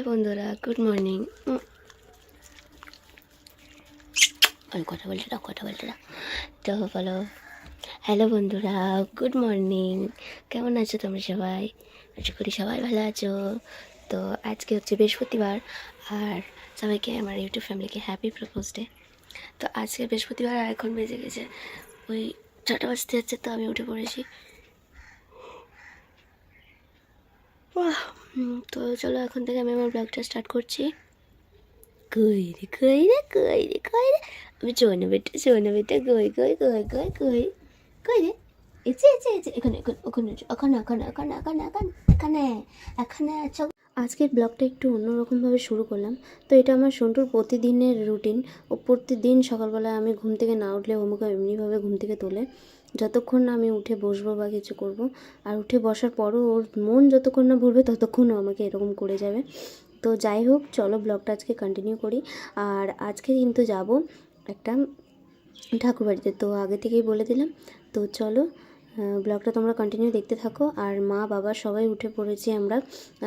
বন্ধুরা, good morning. আমি কথা বলছি না তো বলো। হ্যালো বন্ধুরা, গুড মর্নিং। কেমন আছো তোমরা সবাই? আশা করি সবাই ভালো আছো। তো আজকে হচ্ছে বৃহস্পতিবার, আর সবাইকে আমার ইউটিউব ফ্যামিলিকে হ্যাপি প্রপোজ ডে। তো আজকে বৃহস্পতিবার, আর এখন বেজে গেছে ওই 6টা বাজতে যাচ্ছে। তো আমি উঠে পড়েছি। তো চলো, এখন থেকে আমি আমার ব্লগটা স্টার্ট করছি। কই রে আমি সোনা বেটা কই রে এখানে এখানে আছো। আজকের ব্লগটা একটু অন্যরকমভাবে শুরু করলাম। তো এটা আমার সন্টুর প্রতিদিনের রুটিন। ও প্রতিদিন সকালবেলায় আমি ঘুম থেকে না উঠলে আমাকে এমনিভাবে ঘুম থেকে তোলে, যতক্ষণ না আমি উঠে বসবো বা কিছু করব। আর উঠে বসার পরও ওর মন যতক্ষণ না ভরবে ততক্ষণও আমাকে এরকম করে যাবে। তো যাই হোক, চলো ব্লগটা আজকে কন্টিনিউ করি। আর আজকে কিন্তু যাব একটা ঠাকুরবাড়িতে, তো আগে থেকেই বলে দিলাম। তো চলো ব্লগটা তোমরা কন্টিনিউ দেখতে থাকো। আর মা বাবা সবাই উঠে পড়েছি আমরা।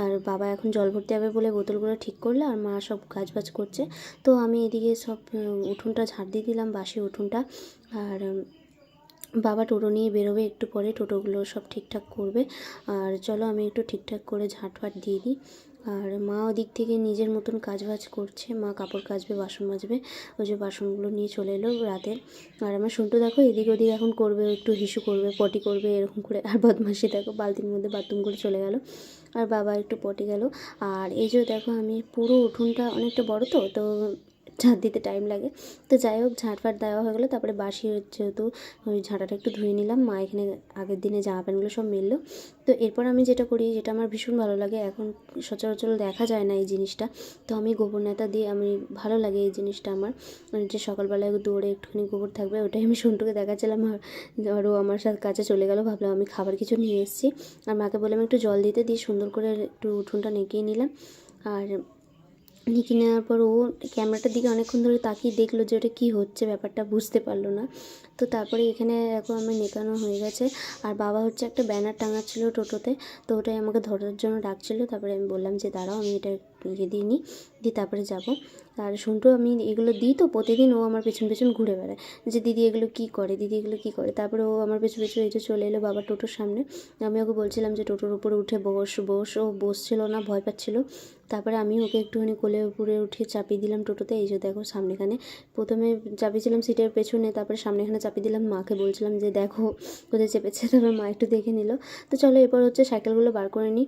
আর বাবা এখন জল ভরতে যাবে বলে বোতলগুলো ঠিক করলে, আর মা সব কাজবাজ করছে। তো আমি এদিকে সব উঠোনটা ঝাড় দিয়ে দিলাম, বাসি উঠোনটা। আর বাবা টোটো নিয়ে বেরোবে একটু পরে, টোটোগুলো সব ঠিকঠাক করবে। আর চলো আমি একটু ঠিকঠাক করে ঝাঁটফাট দিয়ে দিই। আর মা ওদিক থেকে নিজের মতন কাজবাজ করছে। মা কাপড় কাচবে, বাসন মাজবে। ওই যে বাসনগুলো নিয়ে চলে এলো রাতের। আর আমার সন্টু দেখো এদিক ওদিক এখন করবে, একটু হিসু করবে, পটি করবে এরকম করে। আর বদমাসি দেখো বালতির মধ্যে বাথরুম করে চলে গেল। আর বাবা একটু পটি গেল। আর এই যে দেখো আমি পুরো উঠোনটা অনেকটা বড়, তো ঝাঁট দিতে টাইম লাগে। তো যাই হোক, ঝাঁটফাট দেওয়া হয়ে গেলো। তারপরে বাসি যেহেতু ওই ঝাঁটাটা একটু ধুয়ে নিলাম। মা এখানে আগের দিনে জামা প্যান্টগুলো সব মেললো। তো এরপর আমি যেটা করি, যেটা আমার ভীষণ ভালো লাগে, এখন সচরাচর দেখা যায় না এই জিনিসটা। তো আমি গোবর নেতা দিয়ে, আমি ভালো লাগে এই জিনিসটা আমার, যে সকালবেলায় দৌড়ে একটুখানি গোবর থাকবে, ওটাই আমি সন্টুকে দেখাচ্ছিলাম। আর ও আমার সাথে কাছে চলে গেল। ভাবলাম আমি খাবার কিছু নিয়ে এসেছি। আর মাকে বললাম একটু জল দিতে, দিয়ে সুন্দর করে একটু উঠোনটা নেকিয়ে নিলাম। আর নিকি নেওয়ার পর ও ক্যামেরাটার দিকে অনেকক্ষণ ধরে তাকিয়ে দেখলো যে ওটা কী হচ্ছে, ব্যাপারটা বুঝতে পারলো না। তো তারপরে এখানে এখন আমার নেকানো হয়ে গেছে। আর বাবা হচ্ছে একটা ব্যানার টাঙাচ্ছিল টোটোতে, তো ওটাই আমাকে ধরার জন্য ডাকছিলো। তারপরে আমি বললাম যে দাঁড়াও, আমি এটা ইয়ে দিয়ে নিই, দিয়ে তারপরে যাবো। আর সন্টু আমি এগুলো দিই, তো প্রতিদিন ও আমার পেছন পেছন ঘুরে বেড়ায় যে দিদি এগুলো কী করে, দিদি এগুলো কী করে। তারপরে ও আমার পেছন পেছন এই যে চলে এলো বাবার টোটোর সামনে। আমি ওকে বলছিলাম যে টোটোর উপরে উঠে বস। ও বসছিল না, ভয় পাচ্ছিলো। তারপরে আমি ওকে একটুখানি কোলে উপরে উঠে চাপিয়ে দিলাম টোটোতে। এই যে দেখো সামনেখানে প্রথমে চাপিয়েছিলাম সিটের পেছনে, তারপরে সামনেখানে চাপিয়ে দিলাম। মাকে বলছিলাম যে দেখো কোথায় চেপেছে। তারপর মা একটু দেখে নিল। তো চলো এরপর হচ্ছে সাইকেলগুলো বার করে নিই।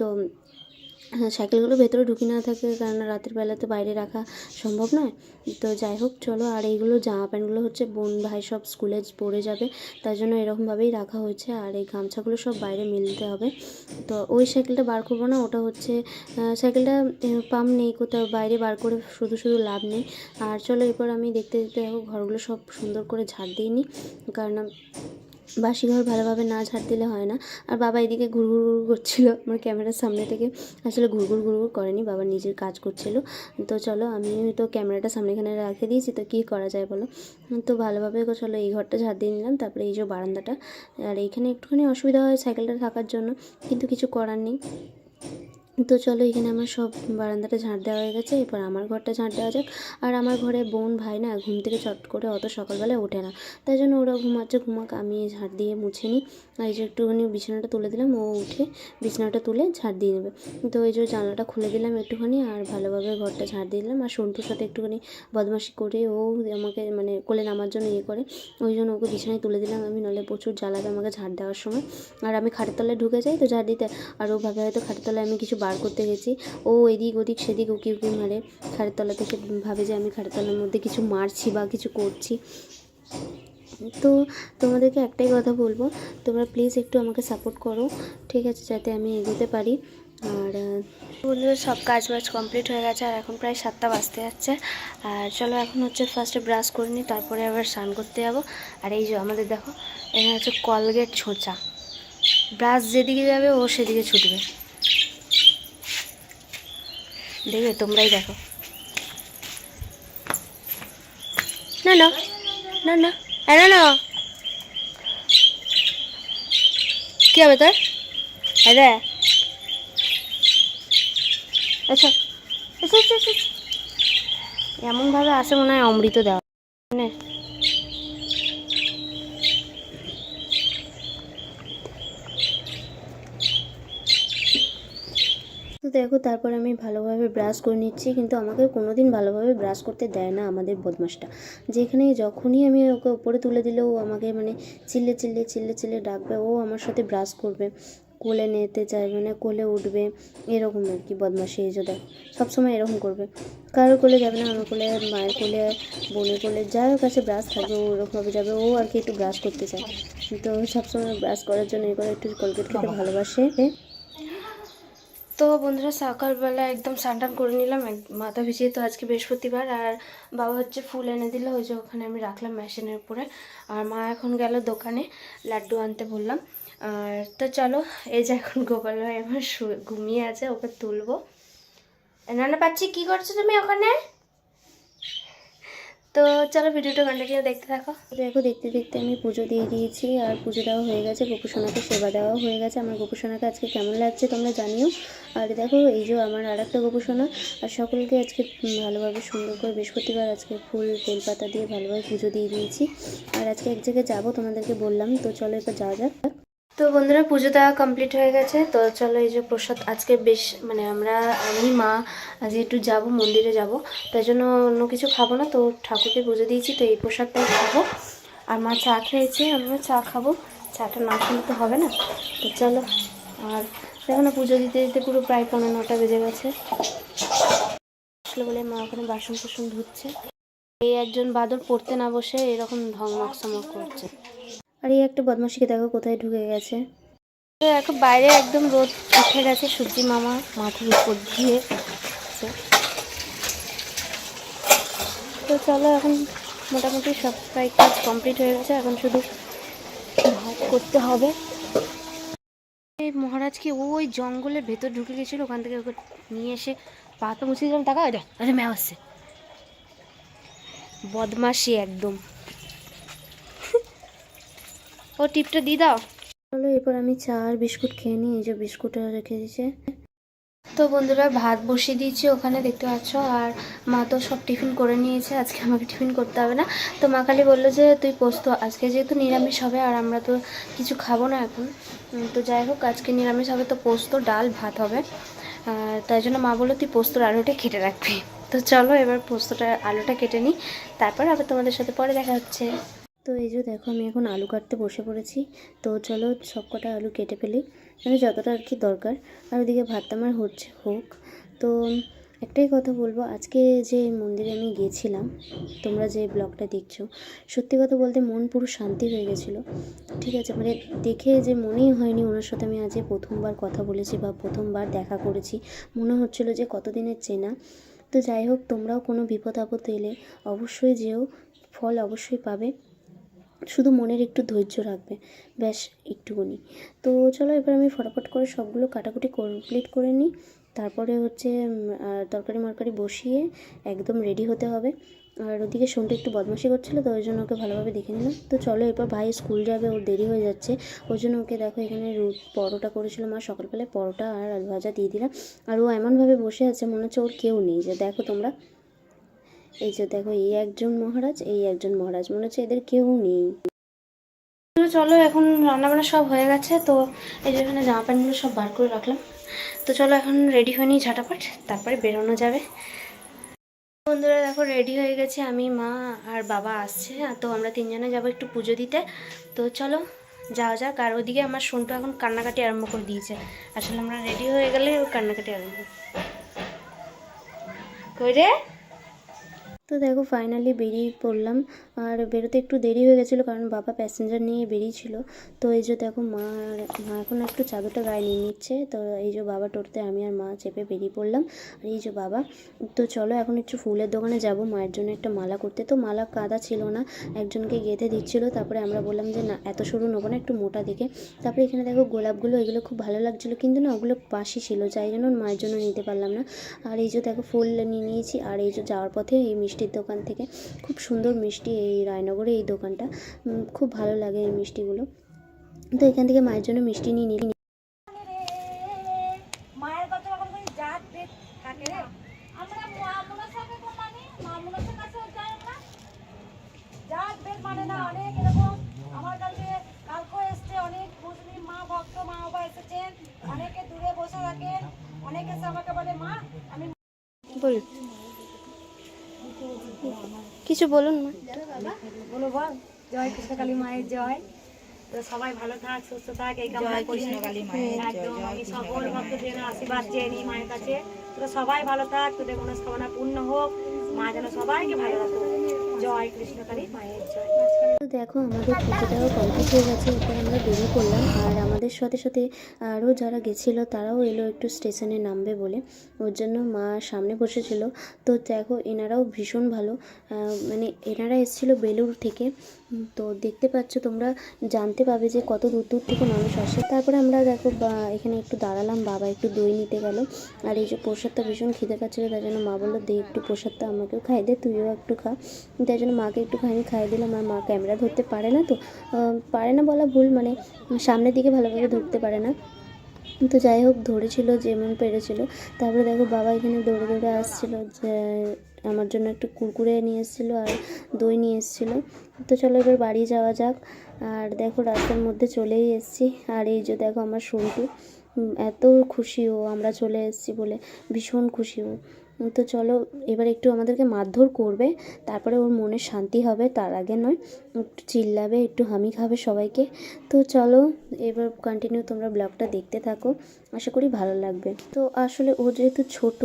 তো সাইকেলগুলো ভেতরে ঢুকি না থাকে, কারণ রাতের বেলা তো বাইরে রাখা সম্ভব নয়। তো যাই হোক চলো। আর এইগুলো জামা প্যান্টগুলো হচ্ছে বোন ভাই সব স্কুলে পরে যাবে, তার জন্য এরকমভাবেই রাখা হয়েছে। আর এই গামছাগুলো সব বাইরে মেলতে হবে। তো ওই সাইকেলটা বার করবো না, ওটা হচ্ছে সাইকেলটা পাম্প নেই কোথাও, বাইরে বার করে শুধু শুধু লাভ নেই। আর চলো এরপর আমি দেখতে দেখতে দেখো ঘরগুলো সব সুন্দর করে ঝাড় দিয়ে নিই, কারণ বাসি ঘর ভালোভাবে না ঝাড় দিলে হয় না। আর বাবা এদিকে ঘুরঘুর করছিল আমার ক্যামেরার সামনে থেকে। আসলে ঘুরঘুর করেনি, বাবা নিজের কাজ করছিল। তো চলো, আমি তো ক্যামেরাটা সামনেখানে রেখে দিয়েছি, তো কী করা যায় বলো। তো ভালোভাবে চলো এই ঘরটা ঝাড় দিয়ে নিলাম। তারপরে এই যে বারান্দাটা, আর এইখানে একটুখানি অসুবিধা হয় সাইকেলটা থাকার জন্য, কিন্তু কিছু করার নেই। তো চলো এখানে আমার সব বারান্দাটা ঝাঁট দেওয়া হয়ে গেছে। এরপর আমার ঘরটা ঝাঁট দেওয়া যাক। আর আমার ঘরে বোন ভাই না ঘুম থেকে চট করে অত সকালবেলায় ওঠে না, তাই জন্য ওরা ঘুমাচ্ছে, ঘুমাক, আমি ঝাঁট দিয়ে মুছে নিই। আর এই যে একটুখানি বিছানাটা তুলে দিলাম, ও উঠে বিছানাটা তুলে ঝাঁট দিয়ে নেবে। তো এই যে জানলাটা খুলে দিলাম একটুখানি, আর ভালোভাবে ঘরটা ঝাঁট দিয়ে দিলাম। আর সন্টুর সাথে একটুখানি বদমাশি করে ও আমাকে মানে কোলে নামার জন্য ইয়ে করে, ওই জন্য ওকে বিছানায় তুলে দিলাম আমি, নাহলে প্রচুর জ্বালাবে আমাকে ঝাঁট দেওয়ার সময়। আর আমি খাটের তলায় ঢুকে যাই তো ঝাঁট দিতে, আর ও ভাবে হয়তো খাটের তলায় আমি কিছু বার করতে গেছি। ও এদিক ওদিক সেদিক উকি উকি মারে খাটের তলা থেকে, ভাবে যে আমি খাটের তলার মধ্যে কিছু মারছি বা কিছু করছি। তো তোমাদেরকে একটাই কথা বলবো, তোমরা প্লিজ একটু আমাকে সাপোর্ট করো, ঠিক আছে, যাতে আমি এগোতে পারি। আর বন্ধুরা সব কাজ বাজ কমপ্লিট হয়ে গেছে, আর এখন প্রায় 7টা বাজতে যাচ্ছে। আর চলো এখন হচ্ছে ফার্স্টে ব্রাশ করে নিই, তারপরে আবার স্নান করতে যাবো। আর এই যে আমাদের দেখো এখানে হচ্ছে কলগেট ছোঁচা, ব্রাশ যেদিকে যাবে ও সেদিকে ছুটবে, দেখবে তোমরাই দেখো। না না না না না না, কী হবে তোর? আরে আচ্ছা এমনভাবে আসে মনে হয় অমৃত দেওয়া মানে। তো দেখো তারপর আমি ভালোভাবে ব্রাশ করে নিচ্ছি, কিন্তু আমাকে কোনোদিন ভালোভাবে ব্রাশ করতে দেয় না আমাদের বদমাসটা। যেখানে যখনই আমি ওকে উপরে তুলে দিলেও আমাকে মানে চিল্লে চিল্লে চিল্লে চিল্লে ডাকবে, ও আমার সাথে ব্রাশ করবে, কোলে নিতে চাইবে না, কোলে উঠবে, এরকম আর কি বদমাশি। এই যে দেখ সবসময় এরকম করবে, কারোর কোলে যাবে না, আমার কোলে, মায়ের কোলে, বোনের কোলে, যার কাছে ব্রাশ থাকবে ও ওরকমভাবে যাবে। ও আর কি একটু ব্রাশ করতে চায়, তো সবসময় ব্রাশ করার জন্য এ করে একটু কলগেট খেতে ভালোবাসে। তো বন্ধুরা সকালবেলা একদম স্নান করে নিলাম, মাথা ভিজিয়ে। তো আজকে বৃহস্পতিবার, আর বাবা হচ্ছে ফুল এনে দিল, ওই যে ওখানে আমি রাখলাম মেশিনের উপরে। আর মা এখন গেল দোকানে লাড্ডু আনতে বললাম। আর তো চলো, এই যে এখন গোপাল ভাই আমার ঘুমিয়ে আছে, ওকে তুলবো। নানা পাচ্ছি, কি করছো তুমি ওখানে? তো চলো ভিডিওটা কন্টিনিউ দেখতে থাকো। দেখো দেখতে দেখতে আমি পুজো দিয়ে দিয়েছি, আর পুজো দেওয়া হয়ে গেছে, গোপুসোনাকে সেবা দেওয়া হয়ে গেছে। আমার গোপুসোনাকে আজকে কেমন লাগছে তোমরা জানিও। আর দেখো এই যে আমার আর একটা গোপুসোনা। আর সকলকে আজকে ভালোভাবে সুন্দর করে বৃহস্পতিবার আজকে ফুল বেলপাতা দিয়ে ভালোভাবে পুজো দিয়ে দিয়েছি। আর আজকে এক জায়গায় যাবো, তোমাদেরকে বললাম। তো চলো এবার যাওয়া যাক। তো বন্ধুরা পুজো দেওয়া কমপ্লিট হয়ে গেছে। তো চলো এই যে প্রসাদ আজকে বেশ মানে আমি মা আজকে একটু যাব, মন্দিরে যাব, তাই জন্য অন্য কিছু খাবো না। তো ঠাকুরকে পুজো দিয়েছি, তো এই প্রসাদটাই খাবো। আর মা চা খেয়েছে, আমিও চা খাবো, চাটা না খেলে তো হবে না। তো চলো, আর দেখো না পুজো দিতে দিতে পুরো প্রায় 9:15 বেজে গেছে। আসলে বলে মা ওখানে বাসন টাসন ধুচ্ছে। এই একজন বাদর পড়তে না বসে এরকম ঢংমক সমক করছে। আর এই একটা বদমাশিকে দেখো কোথায় ঢুকে গেছে। এখন বাইরে একদম রোদ উঠে গেছে, সূর্যি মামা মাথার উপর দিয়ে। তো চলো এখন মোটামুটি সব প্রায় কাজ কমপ্লিট হয়ে গেছে, এখন শুধু ভাত করতে হবে। এই মহারাজকে ওই জঙ্গলের ভেতর ঢুকে গেছিলো, ওখান থেকে ওকে নিয়ে এসে পাতা মুছিয়ে দিলাম। টাকা ওইটা আরে ম্যাও আসছে, বদমাশি একদম। ও টিপটা দিয়ে দাও। চলো এরপর আমি চা আর বিস্কুট খেয়ে নিই, এই যে বিস্কুট রেখে দিয়েছে। তো বন্ধুরা ভাত বসিয়ে দিয়েছি ওখানে, দেখতে পাচ্ছ। আর মা তো সব টিফিন করে নিয়েছে, আজকে আমাকে টিফিন করতে হবে না। তো মা খালি বললো যে তুই পোস্ত, আজকে যেহেতু নিরামিষ হবে আর আমরা তো কিছু খাবো না এখন, তো যাই হোক আজকে নিরামিষ হবে, তো পোস্ত ডাল ভাত হবে। তাই জন্য মা বললো তুই পোস্তর আলুটা কেটে রাখবি। তো চলো এবার পোস্তটা আলুটা কেটে নিই, তারপর আবার তোমাদের সাথে পরে দেখা হচ্ছে। তো এই যে দেখো আমি এখন আলু কাটতে বসে পড়েছি। তো চলো সব কটা আলু কেটে ফেলি, মানে যতটা আর কি দরকার। আর ওদিকে ভাত আমার হোক। তো একটাই কথা বলবো, আজকে যে মন্দিরে আমি গিয়েছিলাম, তোমরা যে ব্লগটা দেখছো, সত্যি কথা বলতে মন পুরো শান্তি হয়ে গেছিলো। ঠিক আছে, মানে দেখে যে মনেই হয়নি ওনার সাথে আমি আজ প্রথমবার কথা বলেছি বা প্রথমবার দেখা করেছি, মনে হচ্ছিলো যে কতদিনের চেনা। তো যাই হোক, তোমরাও কোনো বিপদ আপদ এলে অবশ্যই যেও, ফল অবশ্যই পাবে, শুধু মনের একটু ধৈর্য রাখবে, ব্যাস একটুকুনি। তো চলো এবার আমি ফটাফট করে সবগুলো কাটাকুটি কমপ্লিট করে নিই, তারপরে হচ্ছে তরকারি মরকারি বসিয়ে একদম রেডি হতে হবে। আর ওদিকে সন্টু একটু বদমাশি করছিলো, তো ওই জন্য ওকে ভালোভাবে দেখে নিলাম। তো চলো এরপর ভাই স্কুল যাবে, ওর দেরি হয়ে যাচ্ছে, ওই জন্য ওকে দেখো এখানে পরোটা করেছিল মা সকালবেলায়, পরোটা আর আলু ভাজা দিয়ে দিলাম। আর ও এমনভাবে বসে আছে মনে হচ্ছে ওর কেউ নেই। যে দেখো তোমরা, এই যে দেখো এই একজন মহারাজ, এই একজন মহারাজ, মনে হচ্ছে এদের কেউ নেই। চলো এখন রান্নাবান্না সব হয়ে গেছে। তো এই যে এখানে জামা প্যান্টগুলো সব বার করে রাখলাম। তো চলো এখন রেডি হয়ে নিই ঝাটাপাট, তারপরে বেরোনো যাবে। বন্ধুরা দেখো রেডি হয়ে গেছে, আমি মা আর বাবা আসছে, তো আমরা তিনজনে যাবো একটু পুজো দিতে। তো চলো যাওয়া যাক। আর ওদিকে আমার সন্টু এখন কান্নাকাটি আরম্ভ করে দিয়েছে, আসলে আমরা রেডি হয়ে গেলে ও কান্নাকাটি আরম্ভ কই রে। তো দেখো ফাইনালি বেরিয়ে পড়লাম। আর বেরোতে একটু দেরি হয়ে গেছিলো, কারণ বাবা প্যাসেঞ্জার নিয়ে বেরিয়েছিল। তো এই যে দেখো মা এখন একটু চাদরটা গায়ে নিয়ে নিচ্ছে। তো এই যে বাবা টোটোতে, আমি আর মা চেপে বেরিয়ে পড়লাম। আর এই যে বাবা। তো চলো এখন একটু ফুলের দোকানে যাব মায়ের জন্য একটা মালা করতে। তো মালা কাদা ছিল না, একজনকে গেঁথে দিচ্ছিলো। তারপরে আমরা বললাম যে না এত সরু নেবো না, একটু মোটা দিকে। তারপরে এখানে দেখো গোলাপগুলো, এগুলো খুব ভালো লাগছিলো, কিন্তু না ওগুলো বাসি ছিল, যাই জন্য মায়ের জন্য নিতে পারলাম না। আর এই যে দেখো ফুল নিয়ে নিয়েছি। আর এই যে যাওয়ার পথে এই মিষ্টির দোকান থেকে খুব সুন্দর মিষ্টি, এই রায়নগরে এই দোকানটা খুব ভালো লাগে এই মিষ্টিগুলো। তো এখান থেকে মায়ের জন্য মিষ্টি নিয়ে নিই। মায়ের কথা বল, কিছু বলুন মা। বলো বল। জয় কৃষ্ণকালী মায়ের জয়। তো সবাই ভালো থাক, সুস্থ থাক, এই কামনা করি। একদম আমি সকল ভক্তদের আশীর্বাদ চেয়ে নিই মায়ের কাছে। তো সবাই ভালো থাক, তোদের মনস্কামনা পূর্ণ হোক, মা যেন সবাইকে ভালো রাখো। জয় কৃষ্ণকালী মায়ের জয়। তো দেখো আমাদের পুজোটাও কমপ্লিট হয়ে গেছে, এরপর আমরা বেরিয়ে পড়লাম। আর আমাদের সাথে সাথে আরও যারা গেছিলো তারাও এলো একটু স্টেশনে নামবে বলে, ওর জন্য মা সামনে বসেছিল। তো দেখো এনারাও ভীষণ ভালো, মানে এনারা এসেছিলো বেলুর থেকে। তো দেখতে পাচ্ছ তোমরা, জানতে পাবে যে কত দূর দূর থেকে মানুষ আসে। তারপরে আমরা দেখো এখানে একটু দাঁড়ালাম, বাবা একটু দই নিতে গেল। আর এই যে প্রসাদটা ভীষণ খিদে পাচ্ছিলো, তাই জন্য মা বললো দে একটু প্রসাদটা আমাকেও খাই দে, তুইও একটু খা। তাই জন্য মাকে একটুখানি খাইয়ে দিলাম। আর মা ক্যামেরা ধরতে পারে না, তো পারে না বলা ভুল, মানে সামনের দিকে ভালোভাবে ধরতে পারে না। তো যাই হোক ধরেছিল যেমন পেরেছিল। তারপরে দেখো বাবা এখানে দৌড়ে দৌড়ে আসছিলো, যে আমার জন্য একটু কুরকুরে নিয়ে এসেছিলো আর দই নিয়ে এসেছিলো। তো চলো এবার বাড়ি যাওয়া যাক। আর দেখো রাস্তার মধ্যে চলেই এসেছি। আর এই যে দেখো আমার সন্টু, এত খুশি ও আমরা চলে এসেছি বলে, ভীষণ খুশি ও। তো চলো এবার একটু আমাদেরকে মারধর করবে, তারপরে ওর মনে শান্তি হবে, তার আগে নয়। একটু চিল্লাবে, একটু হামি খাবে সবাইকে। তো চলো এবার কন্টিনিউ তোমরা ব্লগটা দেখতে থাকো, আশা করি ভালো লাগবে। তো আসলে ও যেহেতু ছোট,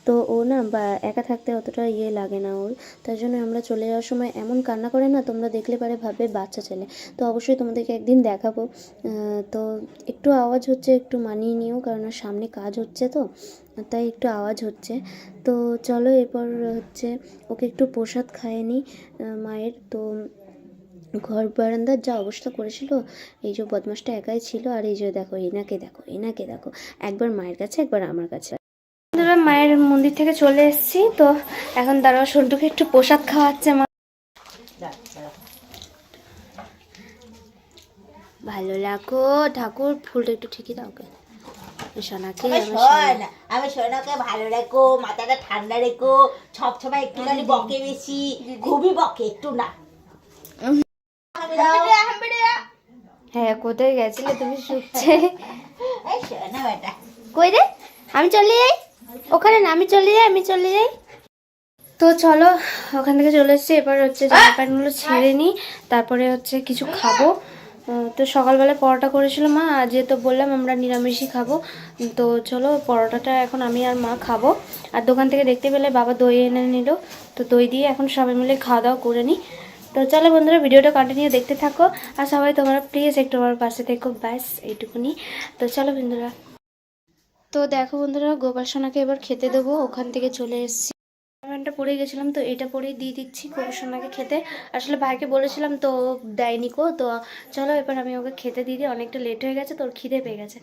তো ও না বা একা থাকতে অতটা লাগে না ওর, তাই জন্য আমরা চলে যাওয়ার সময় এমন কান্না করে না, তোমরা দেখলে পারে ভাববে বাচ্চা ছেলে। তো অবশ্যই তোমাদেরকে একদিন দেখাবো। তো একটু আওয়াজ হচ্ছে, একটু মানিয়ে নিও, কারণ সামনে কাজ হচ্ছে, তো তাই একটু আওয়াজ হচ্ছে। তো চলো এরপর হচ্ছে ওকে একটু প্রসাদ খাইয়ে নিই মায়ের। তো ঘর বারান্দার যা অবস্থা করেছিল, এই যে বদমাসটা একাই ছিল। আর এই যে দেখো এনাকে দেখো, এনাকে দেখো, একবার মায়ের কাছে একবার আমার কাছে। মায়ের মন্দির থেকে চলে এসেছি, তো এখন দাঁড়াও সন্টুকে একটু প্রসাদ খাওয়াচ্ছে মা। ভালো লাগো ঠাকুর, ফুলটা একটু ঠিকই দাও ওকে। সোনাকে আমি সোনাকে ভালো রেখো, মাথাটা ঠান্ডা রেখো, সব সময় একটুখানি বকে বেশি, খুবই বকে, একটু না। হ্যাঁ কোথায় গেছিলে তুমি শুকছে? এই সোনা বেটা, কই রে, আমি চলে যাই ওখানে না, আমি চলে যাই, আমি চলে যাই। তো চলো ওখান থেকে চলে এসেছি, এবার হচ্ছে জামা প্যান্টগুলো ছেড়ে নিই, তারপরে হচ্ছে কিছু খাবো। তো সকালবেলায় পরোটা করেছিল মা, যেহেতু বললাম আমরা নিরামিষই খাবো। তো চলো পরোটাটা এখন আমি আর মা খাবো। আর দোকান থেকে দেখতে পেলে বাবা দই এনে নিল, তো দই দিয়ে এখন সবাই মিলে খাওয়া দাওয়া করে নিই। তো চলো বন্ধুরা ভিডিওটা কন্টিনিউ দেখতে থাকো, আর সবাই তোমরা প্লিজ একটু আমার পাশে থেকো, ব্যাস এইটুকুনি। তো চলো বন্ধুরা। তো দেখো বন্ধুরা গোপাল সোনাকে এবার খেতে দেবো, ওখান থেকে চলে এসেছি। প্যান্টটা পরে গেছিলাম, তো এটা পরেই দিয়ে দিচ্ছি গোপাল সোনাকে খেতে। আসলে ভাইকে বলেছিলাম তো দেয়নি কো, তো চলো এবার আমি ওকে খেতে দিয়ে দিই, অনেকটা লেট হয়ে গেছে, তোর খিদে পেয়ে গেছে।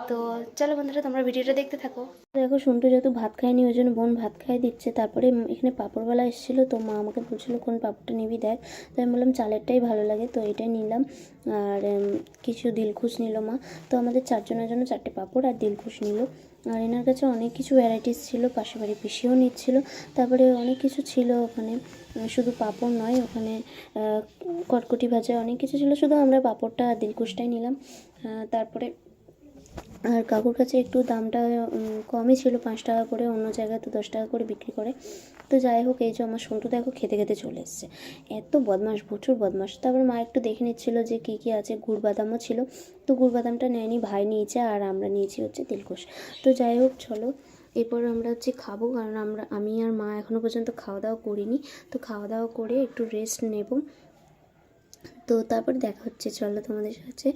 তো চলো বন্ধুরা তোমরা ভিডিওটা দেখতে থাকো। দেখো সন্টু যেহেতু ভাত খায়নি, ওই জন্য বোন ভাত খাইয়ে দিচ্ছে। তারপরে এখানে পাঁপড়ওয়ালা এসেছিলো, তো মা আমাকে বলছিলো কোন পাঁপড়টা নিবি দেখ। তো আমি বললাম চালেরটাই ভালো লাগে, তো এটাই নিলাম। আর কিছু দিলখুশ নিল মা। তো আমাদের চারজনের জন্য 4টে পাঁপড় আর দিলখুশ নিল। আর এনার কাছে অনেক কিছু ভ্যারাইটিস ছিল, পাশে বাড়ি পিসিও নিচ্ছিল। তারপরে অনেক কিছু ছিল ওখানে, শুধু পাঁপড় নয়, ওখানে কটকটি ভাজা অনেক কিছু ছিল, শুধু আমরা পাঁপড়টা আর দিলখুশটাই নিলাম। তারপরে আর কাকুর কাছে একটু দামটা কমই ছিল, 5 টাকা করে, অন্য জায়গায় তো 10 টাকা করে বিক্রি করে। তো যাই হোক এই যে আমার সন্টু দেখো খেতে খেতে চলে এসছে, এত বদমাস, প্রচুর বদমাস। তারপর মা একটু দেখে নিচ্ছিল যে কী কী আছে, গুড় বাদামও ছিল, তো গুড় বাদামটা নেয়নি, ভাই নিয়েছে, আর আমরা নিয়েছি হচ্ছে দিলখুশ। তো যাই হোক চলো এরপর আমরা হচ্ছে খাবো, কারণ আমি আর মা এখনও পর্যন্ত খাওয়া দাওয়া করিনি। তো খাওয়া দাওয়া করে একটু রেস্ট নেব, তো তারপর দেখা হচ্ছে চলো তোমাদের সাথে।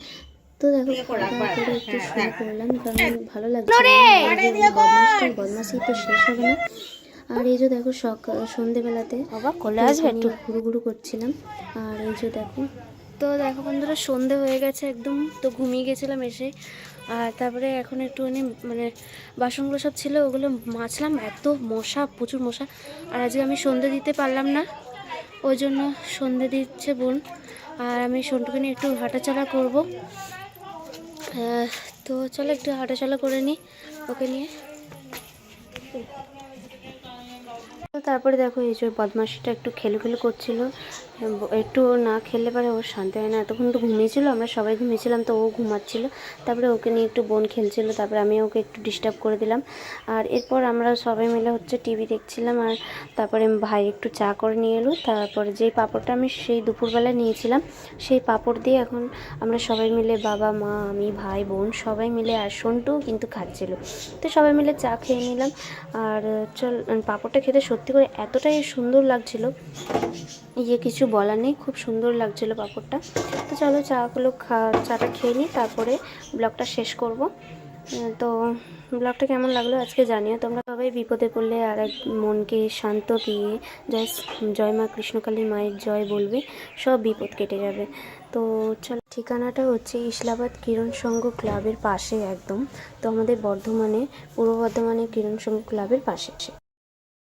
তো দেখো খাওয়া দাওয়া করে একটু শুরু করলাম, কারণ ভালো লাগছে, বদমাশি তো শেষ হবে না। আর এই যে দেখো সন্ধেবেলাতে একটু ঘুরু ঘুরু করছিলাম। আর এই যে দেখো, তো দেখো বন্ধুরা সন্ধে হয়ে গেছে একদম, তো ঘুমিয়ে গেছিলাম এসে। আর তারপরে এখন একটুখানি মানে বাসনগুলো সব ছিল ওগুলো মাজলাম, এত মশা, প্রচুর মশা। আর আজকে আমি সন্ধে দিতে পারলাম না, ওই জন্য সন্ধে দিচ্ছে বোন। আর আমি সন্টুকে নিয়ে একটু হাঁটাচলা করব। তো চলো একটু হাঁটাচলা করে নিই ওকে নিয়ে। তারপরে দেখো এই যে বদমাশিটা একটু খেলু করছিল, একটু না খেললে পারে ও শান্তি হয় না। এতক্ষণ তো ঘুমিয়েছিল, আমরা সবাই ঘুমিয়েছিলাম, তো ও ঘুমাচ্ছিল। তারপরে ওকে নিয়ে একটু বোন খেলছিল, তারপরে আমি ওকে একটু ডিস্টার্ব করে দিলাম। আর এরপর আমরা সবাই মিলে হচ্ছে টিভি দেখছিলাম। আর তারপরে ভাই একটু চা করে নিয়ে এলো। তারপরে যেই পাঁপড়টা আমি সেই দুপুরবেলায় নিয়েছিলাম, সেই পাঁপড় দিয়ে এখন আমরা সবাই মিলে, বাবা মা আমি ভাই বোন সবাই মিলে, আর সন্টুও কিন্তু খাচ্ছিল, তো সবাই মিলে চা খেয়ে নিলাম। আর চল, পাঁপড়টা খেতে সত্যি করে এতটাই সুন্দর লাগছিল, কিছু বলার নেই, খুব সুন্দর লাগছিল পাঁপড়টা। তো চলো চাটা খেয়ে নিই, তারপরে ব্লগটা শেষ করব। তো ব্লগটা কেমন লাগলো আজকে জানিও তোমরা। সবাই বিপদে পড়লে আর এক মনকে শান্ত দিয়ে জয় মা কৃষ্ণকালী মায়ের জয় বলবে, সব বিপদ কেটে যাবে। তো চলো, ঠিকানাটা হচ্ছে ইসলাবাদ কিরণ সংঘ ক্লাবের পাশে একদম। তো আমাদের পূর্ব বর্ধমানে কিরণ সংঘ ক্লাবের পাশে।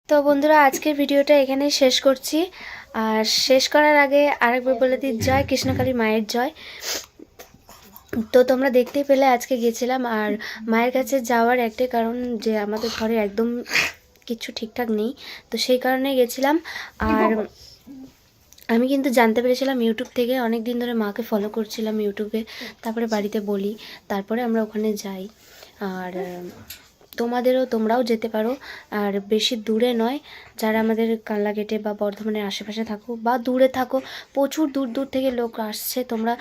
তো বন্ধুরা, আজকের ভিডিওটা এখানেই শেষ করছি। আর শেষ করার আগে আরেকবার বলে দিই, জয় কৃষ্ণকালী মায়ের জয়। তো তোমরা দেখতেই পেলে আজকে গেছিলাম। আর মায়ের কাছে যাওয়ার একটাই কারণ, যে আমাদের ঘরে একদম কিছু ঠিকঠাক নেই, তো সেই কারণে গেছিলাম। আর আমি কিন্তু জানতে পেরেছিলাম ইউটিউব থেকে, অনেক দিন ধরে মাকে ফলো করছিলাম ইউটিউবে, তারপরে বাড়িতে বলি, তারপরে আমরা ওখানে যাই। আর তোমরাও যেতে পারো, আর বেশি দূরে নয়। যারা আমাদের কাল্লাগেটে বা বর্ধমানের আশেপাশে থাকো বা দূরে থাকো, প্রচুর দূর দূর থেকে লোক আসছে। তোমরা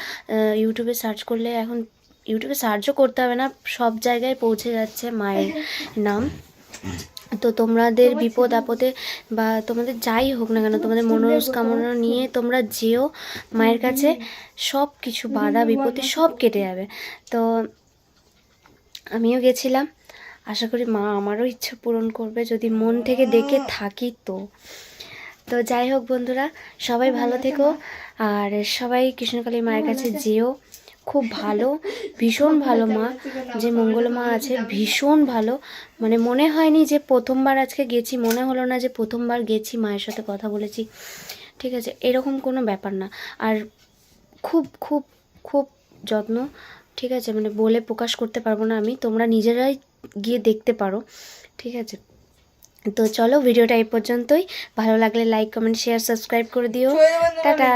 ইউটিউবে সার্চ করলে, এখন ইউটিউবে সার্চও করতে হবে না, সব জায়গায় পৌঁছে যাচ্ছে মায়ের নাম। তো তোমাদের বিপদ আপদে বা তোমাদের যাই হোক না কেন, তোমাদের মনস্কামনা নিয়ে তোমরা যেও মায়ের কাছে, সব কিছু বাধা বিপত্তি সব কেটে যাবে। তো আমিও গেছিলাম, আশা করি মা আমারও ইচ্ছা পূরণ করবে, যদি মন থেকে দেখে থাকি। তো যাই হোক বন্ধুরা, সবাই ভালো থেকো, আর সবাই কৃষ্ণকালী মায়ের কাছে যেও। খুব ভালো, ভীষণ ভালো মা, যে মঙ্গলা মা আছে ভীষণ ভালো। মানে মনে হয়নি যে প্রথমবার আজকে গেছি, মনে হলো না যে প্রথমবার গেছি মায়ের সাথে কথা বলেছি, ঠিক আছে, এরকম কোনো ব্যাপার না। আর খুব খুব খুব যত্ন, ঠিক আছে, মানে বলে প্রকাশ করতে পারবো না আমি, তোমরা নিজেরাই গিয়ে দেখতে পারো, ঠিক আছে। তো চলো, ভিডিওটা এই পর্যন্তই। ভালো লাগলে লাইক কমেন্ট শেয়ার সাবস্ক্রাইব করে দিও। টাটা।